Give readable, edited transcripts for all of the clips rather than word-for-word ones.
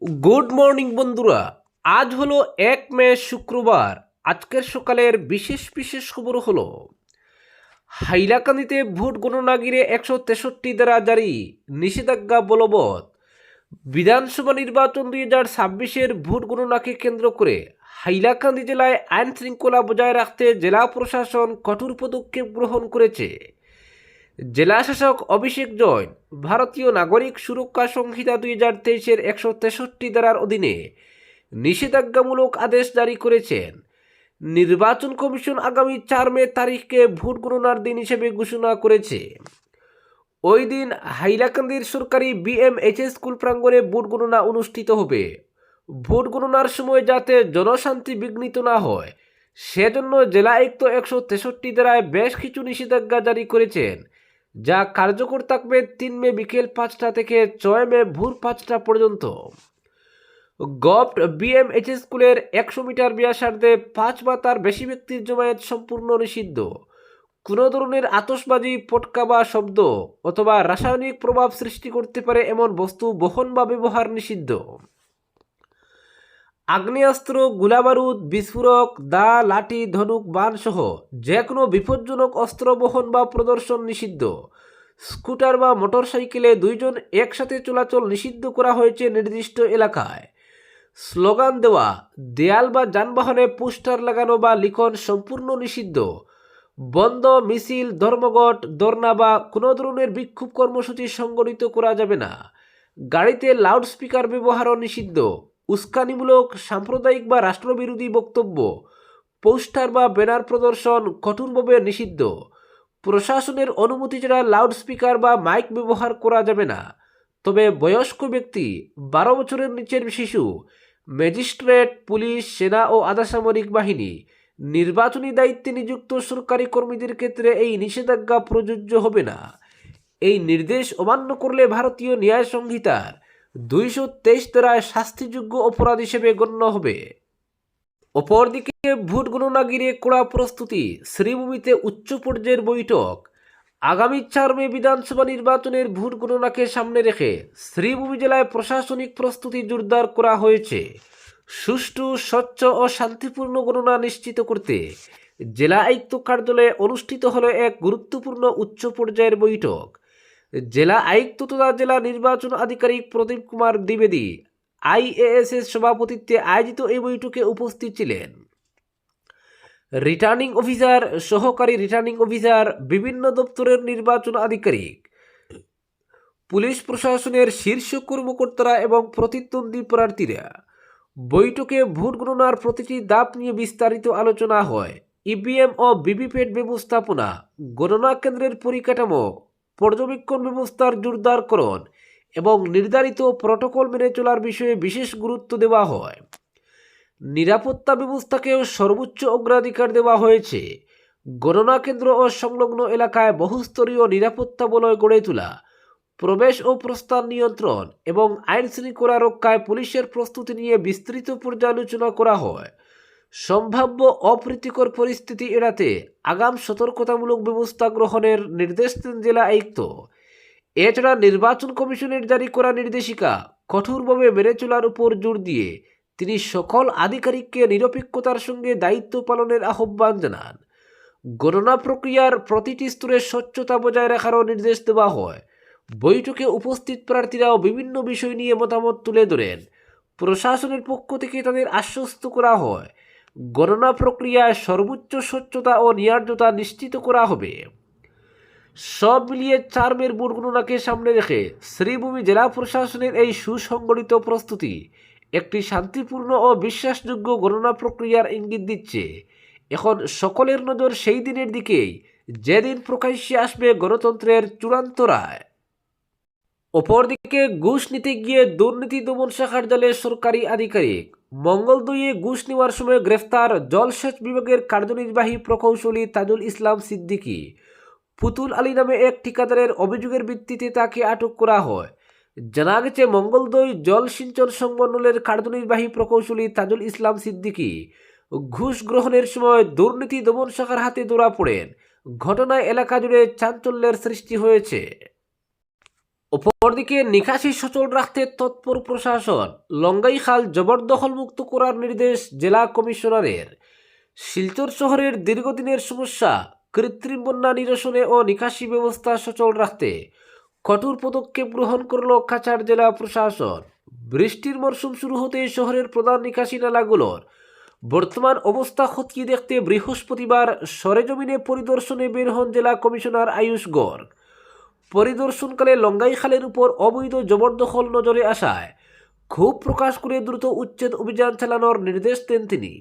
Good morning বন্ধুরা। আজ হলো 1 মে শুক্রবার। আজকের সকালের বিশেষ বিশেষ খবর হলো হাইলাকান্দিতে ভোট গণনা ঘিরে 163 ধারা জারি, নিষেধাজ্ঞা বলবৎ। বিধানসভা নির্বাচন 2026-এর ভোট গণনাকে কেন্দ্র করে হাইলাকান্দি জেলায় আইন শৃঙ্খলা বজায় রাখতে জেলা প্রশাসন কঠোর পদক্ষেপ গ্রহণ করেছে। জেলা শাসক অভিষেক জৈন ভারতীয় নাগরিক সুরক্ষা সংহিতা 2023-এর 163 ধারার অধীনে নিষেধাজ্ঞামূলক আদেশ জারি করেছেন। নির্বাচন কমিশন আগামী 4 মে তারিখকে ভোট গণনার দিন হিসেবে ঘোষণা করেছে। ওই দিন হাইলাকান্দির সরকারি BMHS স্কুল প্রাঙ্গণে ভোট গণনা অনুষ্ঠিত হবে। ভোট গণনার সময় যাতে জনশান্তি বিঘ্নিত না হয় সেজন্য জেলা আয়ুক্ত 163 ধারায় বেশ কিছু নিষেধাজ্ঞা জারি করেছেন, যা কার্যকর থাকবে 3 মে বিকেল 5টা থেকে 6 মে ভোর 5টা পর্যন্ত। গভট BMHS স্কুলের 100 মিটার ব্যাসার্ধে 5 বা তার বেশি ব্যক্তির জমায়েত সম্পূর্ণ নিষিদ্ধ। কোনো ধরনের আতশবাজি, পটকা বা শব্দ অথবা রাসায়নিক প্রভাব সৃষ্টি করতে পারে এমন বস্তু বহন বা ব্যবহার নিষিদ্ধ। আগ্নেয়াস্ত্র, গোলাবারুদ, বিস্ফোরক, দা, লাঠি, ধনুক, বান সহ যে কোনো বিপজ্জনক অস্ত্র বহন বা প্রদর্শন নিষিদ্ধ। স্কুটার বা মোটরসাইকেলে 2 জন একসাথে চলাচল নিষিদ্ধ করা হয়েছে নির্দিষ্ট এলাকায়। স্লোগান দেওয়া, দেয়াল বা যানবাহনে পোস্টার লাগানো বা লিখন সম্পূর্ণ নিষিদ্ধ। বন্ধ, মিছিল, ধর্মঘট, ধর্না বা কোনো ধরনের বিক্ষোভ কর্মসূচি সংগঠিত করা যাবে না। গাড়িতে লাউডস্পিকার ব্যবহারও নিষিদ্ধ। উস্কানিমূলক, সাম্প্রদায়িক বা রাষ্ট্রবিরোধী বক্তব্য, পোস্টার বা ব্যানার প্রদর্শন কঠোরভাবে নিষিদ্ধ। প্রশাসনের অনুমতি ছাড়া লাউডস্পিকার বা মাইক ব্যবহার করা যাবে না। তবে বয়স্ক ব্যক্তি, 12 বছরের নিচের শিশু, ম্যাজিস্ট্রেট, পুলিশ, সেনা ও আধাসামরিক বাহিনী, নির্বাচনী দায়িত্বে নিযুক্ত সরকারি কর্মীদের ক্ষেত্রে এই নিষেধাজ্ঞা প্রযোজ্য হবে না। এই নির্দেশ অমান্য করলে ভারতীয় ন্যায় সংহিতার 223 ধারায় শাস্তিযোগ্য অপরাধ হিসেবে গণ্য হবে। অপরদিকে ভোট গণনা ঘিরে কড়া প্রস্তুতি, শ্রীভূমিতে উচ্চ পর্যায়ের বৈঠক। আগামী 4 মে বিধানসভা নির্বাচনের ভোট গণনাকে সামনে রেখে শ্রীভূমি জেলায় প্রশাসনিক প্রস্তুতি জোরদার করা হয়েছে। সুষ্ঠু, স্বচ্ছ ও শান্তিপূর্ণ গণনা নিশ্চিত করতে জেলা আয়ুক্ত কার্যালয়ে অনুষ্ঠিত হলো এক গুরুত্বপূর্ণ উচ্চ পর্যায়ের বৈঠক। জেলা আয়ুক্ত তথা জেলা নির্বাচন আধিকারিক প্রদীপ কুমার দ্বিবেদী IAS এর সভাপতিত্বে আয়োজিত এই বৈঠকে উপস্থিত ছিলেন রিটার্নিং অফিসার, সহকারী রিটার্নিং অফিসার, বিভিন্ন দপ্তরের নির্বাচন আধিকারিক, পুলিশ প্রশাসনের শীর্ষ কর্মকর্তারা এবং প্রতিদ্বন্দ্বী প্রার্থীরা। বৈঠকে ভোট গণনার প্রতিটি ধাপ নিয়ে বিস্তারিত আলোচনা হয়। EVM ও ভিভিপ্যাট ব্যবস্থাপনা, গণনা কেন্দ্রের পরিকাঠামো, পর্যবেক্ষণ ব্যবস্থার জোরদারকরণ এবং নির্ধারিত প্রটোকল মেনে চলার বিষয়ে বিশেষ গুরুত্ব দেওয়া হয়। নিরাপত্তা ব্যবস্থাকেও সর্বোচ্চ অগ্রাধিকার দেওয়া হয়েছে। গণনা কেন্দ্র ও সংলগ্ন এলাকায় বহুস্তরীয় নিরাপত্তা বলয় গড়ে তোলা, প্রবেশ ও প্রস্থান নিয়ন্ত্রণ এবং আইন শৃঙ্খলা রক্ষায় পুলিশের প্রস্তুতি নিয়ে বিস্তৃত পর্যালোচনা করা হয়। সম্ভাব্য অপ্রীতিকর পরিস্থিতি এড়াতে আগাম সতর্কতামূলক ব্যবস্থা গ্রহণের নির্দেশ দেন জেলা আয়ুক্ত। এছাড়া নির্বাচন কমিশনের জারি করা নির্দেশিকা কঠোরভাবে মেনে চলার উপর জোর দিয়ে তিনি সকল আধিকারিককে নিরপেক্ষতার সঙ্গে দায়িত্ব পালনের আহ্বান জানান। গণনা প্রক্রিয়ার প্রতিটি স্তরে স্বচ্ছতা বজায় রাখারও নির্দেশ দেওয়া হয়। বৈঠকে উপস্থিত প্রার্থীরাও বিভিন্ন বিষয় নিয়ে মতামত তুলে ধরেন। প্রশাসনের পক্ষ থেকে তাদের আশ্বস্ত করা হয় গণনা প্রক্রিয়ায় সর্বোচ্চ স্বচ্ছতা ও ন্যায্যতা নিশ্চিত করা হবে। সব মিলিয়ে 4 মের ভোট গণনাকে সামনে রেখে শ্রীভূমি জেলা প্রশাসনের এই সুসংগঠিত প্রস্তুতি একটি শান্তিপূর্ণ ও বিশ্বাসযোগ্য গণনা প্রক্রিয়ার ইঙ্গিত দিচ্ছে। এখন সকলের নজর সেই দিনের দিকেই, যেদিন প্রকাশ্যে আসবে গণতন্ত্রের চূড়ান্ত রায়। অপরদিকে ঘুষ নিতে গিয়ে দুর্নীতি দমন শাখার জালে সরকারি আধিকারিক। মঙ্গলদৈয়ে ঘুষ নেওয়ার সময় গ্রেফতার জলসেচ বিভাগের কার্যনির্বাহী প্রকৌশলী তাজুল ইসলাম সিদ্দিকী। পুতুল আলী নামে এক ঠিকাদারের অভিযোগের ভিত্তিতে তাকে আটক করা হয়। জানা গেছে, মঙ্গলদৈ জলসিঞ্চন সংমণ্ডলের কার্যনির্বাহী প্রকৌশলী তাজুল ইসলাম সিদ্দিকী ঘুষ গ্রহণের সময় দুর্নীতি দমন শাখার হাতে ধরা পড়েন। ঘটনায় এলাকা জুড়ে চাঞ্চল্যের সৃষ্টি হয়েছে। অপরদিকে নিকাশি সচল রাখতে তৎপর প্রশাসন। লঙ্গাই খাল জবরদখল মুক্ত করার নির্দেশ জেলা কমিশনারের। শিলচর শহরের দীর্ঘদিনের সমস্যা কৃত্রিম বন্যা নিরসনে ও নিকাশি ব্যবস্থা সচল রাখতে কঠোর পদক্ষেপ গ্রহণ করল কাছাড় জেলা প্রশাসন। বৃষ্টির মরশুম শুরু হতেই শহরের প্রধান নিকাশি নালাগুলোর বর্তমান অবস্থা খতিয়ে দেখতে বৃহস্পতিবার সরেজমিনে পরিদর্শনে বের হন জেলা কমিশনার আয়ুষ গর্গ। পরিদর্শনকালে লঙ্গাই খালের উপর অবৈধ জবরদখল নজরে আসায় ক্ষোভ প্রকাশ করে দ্রুত উচ্ছেদ অভিযান চালানোর নির্দেশ দেন তিনি।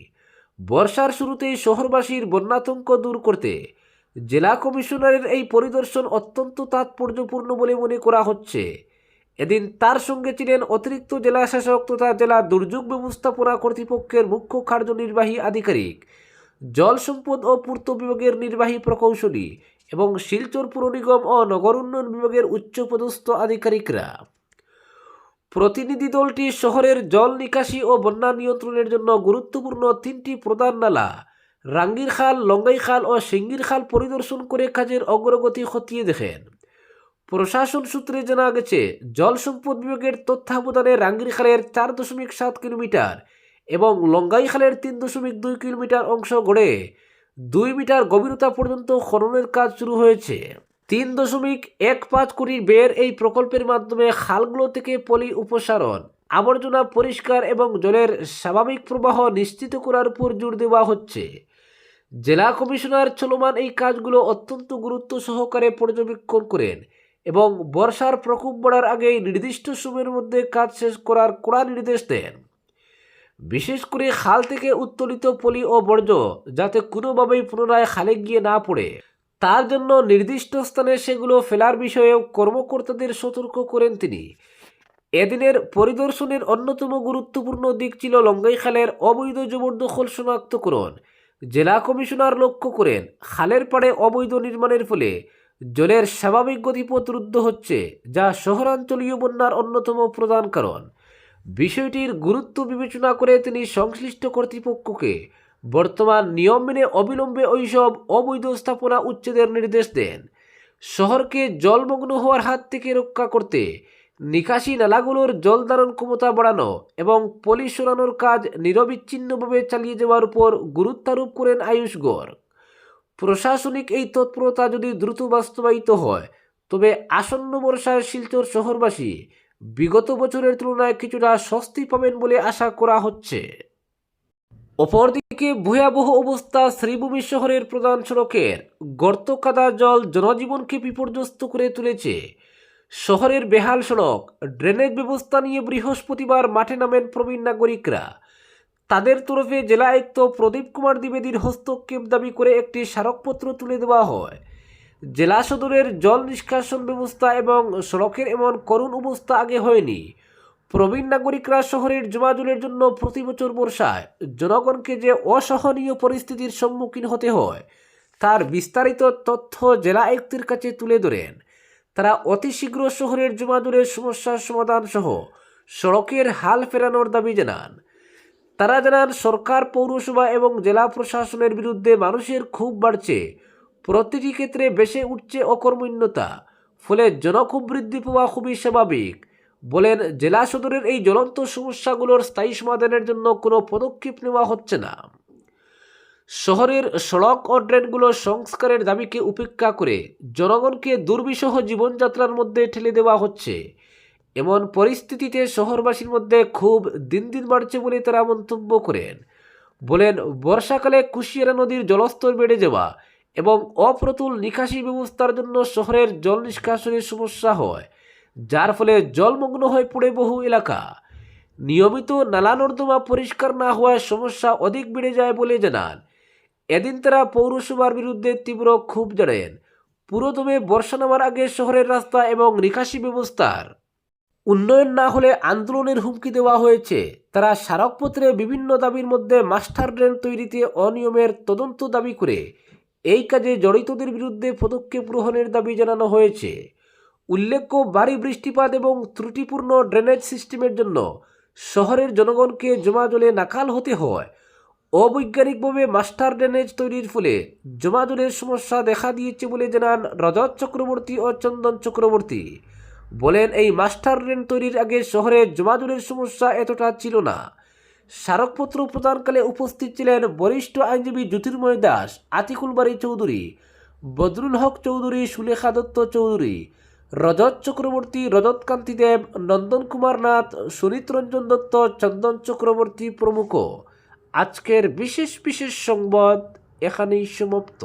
বর্ষার শুরুতেই শহরবাসীর বন্যাতঙ্ক দূর করতে জেলা কমিশনারের এই পরিদর্শন অত্যন্ত তাৎপর্যপূর্ণ বলে মনে করা হচ্ছে। এদিন তার সঙ্গে ছিলেন অতিরিক্ত জেলা শাসক তথা জেলা দুর্যোগ ব্যবস্থাপনা কর্তৃপক্ষের মুখ্য কার্যনির্বাহী আধিকারিক, জল সম্পদ ও পূর্ত বিভাগের নির্বাহী প্রকৌশলী এবং শিলচর পুর নিগম ও নগর উন্নয়ন বিভাগের উচ্চপদস্থ আধিকারিকরা। প্রতিনিধি দলটি শহরের জল নিকাশি ও বন্যা নিয়ন্ত্রণের জন্য গুরুত্বপূর্ণ 3টি প্রধান নালা রাঙ্গির খাল, লঙ্গাই খাল ও সিঙ্গির খাল পরিদর্শন করে কাজের অগ্রগতি খতিয়ে দেখেন। প্রশাসন সূত্রে জানা গেছে, জল সম্পদ বিভাগের তত্ত্বাবধানে রাঙ্গির খালের 4.7 কিলোমিটার এবং লঙ্গাই খালের 3.2 কিলোমিটার অংশ গড়ে 2 মিটার গভীরতা পর্যন্ত খননের কাজ শুরু হয়েছে। 3.15 কোটি ব্যয়ের এই প্রকল্পের মাধ্যমে খালগুলো থেকে পলি অপসারণ, আবর্জনা পরিষ্কার এবং জলের স্বাভাবিক প্রবাহ নিশ্চিত করার উপর জোর দেওয়া হচ্ছে। জেলা কমিশনার চলমান এই কাজগুলো অত্যন্ত গুরুত্ব সহকারে পর্যবেক্ষণ করেন এবং বর্ষার প্রকোপ বাড়ার আগেই নির্দিষ্ট সময়ের মধ্যে কাজ শেষ করার কড়া নির্দেশ দেন। বিশেষ করে খাল থেকে উত্তোলিত পলি ও বর্জ্য যাতে কোনোভাবেই পুনরায় খালে গিয়ে না পড়ে, তার জন্য নির্দিষ্ট স্থানে সেগুলো ফেলার বিষয়েও কর্মকর্তাদের সতর্ক করেন তিনি। এদিনের পরিদর্শনের অন্যতম গুরুত্বপূর্ণ দিক ছিল লঙ্গাই খালের অবৈধ জবরদখল শনাক্তকরণ। জেলা কমিশনার লক্ষ্য করেন, খালের পাড়ে অবৈধ নির্মাণের ফলে জলের স্বাভাবিক গতিপথ রুদ্ধ হচ্ছে, যা শহরাঞ্চলীয় বন্যার অন্যতম প্রধান কারণ। বিষয়টির গুরুত্ব বিবেচনা করে তিনি সংশ্লিষ্ট কর্তৃপক্ষকে বর্তমান নিয়ম মেনে অবিলম্বে ওইসব অবৈধ স্থাপনা উচ্ছেদের নির্দেশ দেন। শহরকে জলমগ্ন হওয়ার হাত থেকে রক্ষা করতে নিকাশি নালাগুলোর জল ধারণ ক্ষমতা বাড়ানো এবং পলি সরানোর কাজ নিরবিচ্ছিন্নভাবে চালিয়ে যাওয়ার উপর গুরুত্বারোপ করেন আয়ুষ গর্গ। প্রশাসনিক এই তৎপরতা যদি দ্রুত বাস্তবায়িত হয়, তবে আসন্ন বর্ষায় শিলচর শহরবাসী বিগত বছরের তুলনায় কিছুটা স্বস্তি পাবেন বলে আশা করা হচ্ছে। অপরদিকে ভয়াবহ অবস্থা শ্রীভূমি শহরের প্রধান সড়কের গর্ত কাদা জল জনজীবনকে বিপর্যস্ত করে তুলেছে। শহরের বেহাল সড়ক ড্রেনেজ ব্যবস্থা নিয়ে বৃহস্পতিবার মাঠে নামেন প্রবীণ নাগরিকরা। তাদের তরফে জেলা আয়ুক্ত প্রদীপ কুমার দ্বিবেদীর হস্তক্ষেপ দাবি করে একটি স্মারকপত্র তুলে দেওয়া হয়। জেলা সদরের জল নিষ্কাশন ব্যবস্থা এবং সড়কের এমন করুণ অবস্থা আগে হয়নি। প্রবীণ নাগরিকরা শহরের জমাজলের জন্য প্রতি বছর বর্ষায় জনগণকে যে অসহনীয় পরিস্থিতির সম্মুখীন হতে হয়, তার বিস্তারিত তথ্য জেলা আয়ুক্তের কাছে তুলে ধরেন। তারা অতি শীঘ্র শহরের জমাজলের সমস্যার সমাধান সহ সড়কের হাল ফেরানোর দাবি জানান। তারা জানান, সরকার, পৌরসভা এবং জেলা প্রশাসনের বিরুদ্ধে মানুষের ক্ষোভ বাড়ছে। প্রতিটি ক্ষেত্রে বেশি উঠছে অকর্মণ্যতা, ফলে জনক্ষোভ বৃদ্ধি পাওয়া খুবই স্বাভাবিক। বলেন, জেলা সদরের এই জ্বলন্ত সমস্যাগুলোর স্থায়ী সমাধানের জন্য কোনো পদক্ষেপ নেওয়া হচ্ছে না। শহরের সড়ক ও ড্রেনগুলো সংস্কারের দাবিকে উপেক্ষা করে জনগণকে দুর্বিষহ জীবনযাত্রার মধ্যে ঠেলে দেওয়া হচ্ছে। এমন পরিস্থিতিতে শহরবাসীর মধ্যে ক্ষোভ দিন দিন বাড়ছে বলে তারা মন্তব্য করেন। বলেন, বর্ষাকালে কুশিয়ারা নদীর জলস্তর বেড়ে যাওয়া এবং অপ্রতুল নিকাশি ব্যবস্থার জন্য শহরের জল নিষ্কাশনের সমস্যা হয়, যার ফলে জলমগ্ন হয়ে পড়ে বহু এলাকা। নিয়মিত নালা নর্দমা পরিষ্কার না হওয়ায় সমস্যা অধিক বেড়ে যায় বলে জানান। এদিন তারা পৌরসভার বিরুদ্ধে তীব্র ক্ষোভ জানান। পুরোদমে বর্ষা নামার আগে শহরের রাস্তা এবং নিকাশি ব্যবস্থার উন্নয়ন না হলে আন্দোলনের হুমকি দেওয়া হয়েছে। তারা স্মারকপত্রে বিভিন্ন দাবির মধ্যে মাস্টার ড্রেন তৈরিতে অনিয়মের তদন্ত দাবি করে এই কাজে জড়িতদের বিরুদ্ধে পদক্ষেপ গ্রহণের দাবি জানানো হয়েছে। উল্লেখ্য, ভারী বৃষ্টিপাত এবং ত্রুটিপূর্ণ ড্রেনেজ সিস্টেমের জন্য শহরের জনগণকে জমা জলে নাকাল হতে হয়। অবৈজ্ঞানিকভাবে মাস্টার ড্রেনেজ তৈরির ফলে জমা জলের সমস্যা দেখা দিয়েছে বলে জানান রজত চক্রবর্তী ও চন্দন চক্রবর্তী। বলেন, এই মাস্টার রেল তৈরির আগে শহরে জমাজলের সমস্যা এতটা ছিল না। স্মারকপত্র প্রদানকালে উপস্থিত ছিলেন বরিষ্ঠ আইনজীবী জ্যোতির্ময় দাস, আতিকুল বাড়ি চৌধুরী, বদরুল হক চৌধুরী, সুলেখা দত্ত চৌধুরী, রজত চক্রবর্তী, রজত কান্তি দেব, নন্দন কুমার নাথ, সুনীত রঞ্জন দত্ত, চন্দন চক্রবর্তী প্রমুখ। আজকের বিশেষ সংবাদ এখানেই সমাপ্ত।